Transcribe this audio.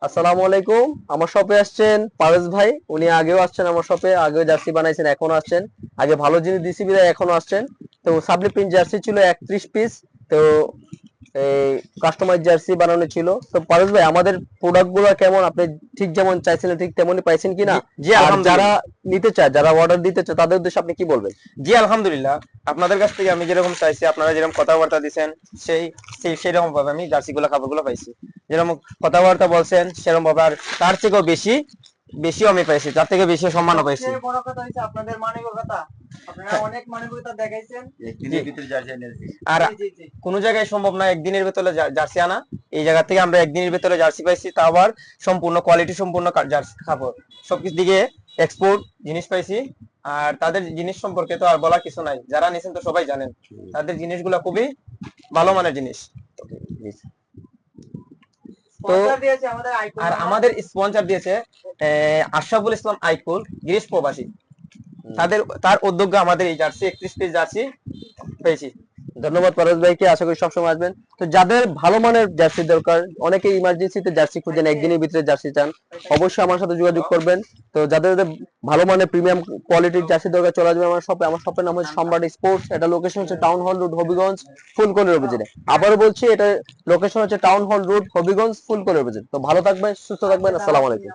আসসালামু আলাইকুম। আমার শপে আসছেন পারভেজ ভাই, উনি আগেও আসছেন আমার শপে, আগেও জার্সি বানাইছেন, এখনো আসছেন। আগে ভালো জিনিস দিছি বিধায় এখনো আসছেন। তো সাবলি প্রিন্ট জার্সি ছিল 31 পিস। তো এই কাস্টমাইজ জার্সি বানানো ছিল। তো পারভেজ ভাই, আমাদের প্রোডাক্ট গুলো কেমন, আপনি ঠিক যেমন চাইছিলেন ঠিক তেমনই পাইছেন কিনা? জি জি, আর যারা আলহামদুলিল্লাহ। নিতে চায়, যারা অর্ডার দিতে চায়, তাদের উদ্দেশ্যে আপনি কি বলবেন? জি, আলহামদুলিল্লাহ। আপনাদের কাছ থেকে আমি যেরকম চাইছি, আপনারা যেরকম কথাবার্তা দিচ্ছেন, সেই সেই রকম ভাবে আমি জার্সিগুলো কাপড়গুলো পাইছি। যেরকম কথাবার্তা বলছেন সেরকম ভাবে, আর তার থেকেও বেশিও আমি পাইছি, তার থেকে বেশি সম্মানও পাইছি। সবচেয়ে বড় কথা হচ্ছে আপনাদের মানবিকতা। আপনারা হ্যাঁ, অনেক মানবিকতা দেখাইছেন। জি। আর জি জি জি। কোনো জায়গায় সম্ভব না একদিনের ভেতরে জার্সি আনা। এই জায়গা থেকে আমরা একদিনের ভেতরে জার্সি পাইছি, তা আবার সম্পূর্ণ কোয়ালিটি সম্পূর্ণ জার্সি কাপড়, সবকিছু দিকে এক্সপোর্ট জিনিস পাইছি। আর তাদের জিনিস সম্পর্কে তো আর বলার কিছু নাই, যারা নিছেন তো সবাই জানেন তাদের জিনিসগুলো খুবই ভালো মানের জিনিস। তো স্পন্সর দিয়েছে আমাদের আইকন আর মামা। আমাদের স্পন্সর দিয়েছে আশরাফুল ইসলাম আইকুল, গিরিশ প্রবাসী। তার উদ্যোগে আমাদের এই জার্সি 31 পিস জার্সি পেয়েছি। ধন্যবাদ পারভেজ ভাইকে, আশা করি সবসময় আসবেন। তো যাদের ভালো মানের জার্সি দরকার, অনেকে ইমার্জেন্সিতে জার্সি খুঁজেন, একদিনের ভিতরে জার্সি চান, অবশ্যই আমার সাথে যোগাযোগ করবেন। তো যাদের ভালো মানের প্রিমিয়াম কোয়ালিটির জার্সি দরকার, চলে আসবে আমার শপে। আমার শপের নাম হচ্ছে সম্রাট স্পোর্টস। এটা লোকেশন হচ্ছে টাউন হল রোড, হবিগঞ্জ, ফুলকলির অপোজিটে। আবারও বলছি, এটা লোকেশন হচ্ছে town hall road, Habiganj, ফুলকলির opposite. তো ভালো থাকবেন, সুস্থ থাকবেন, আসসালামু আলাইকুম।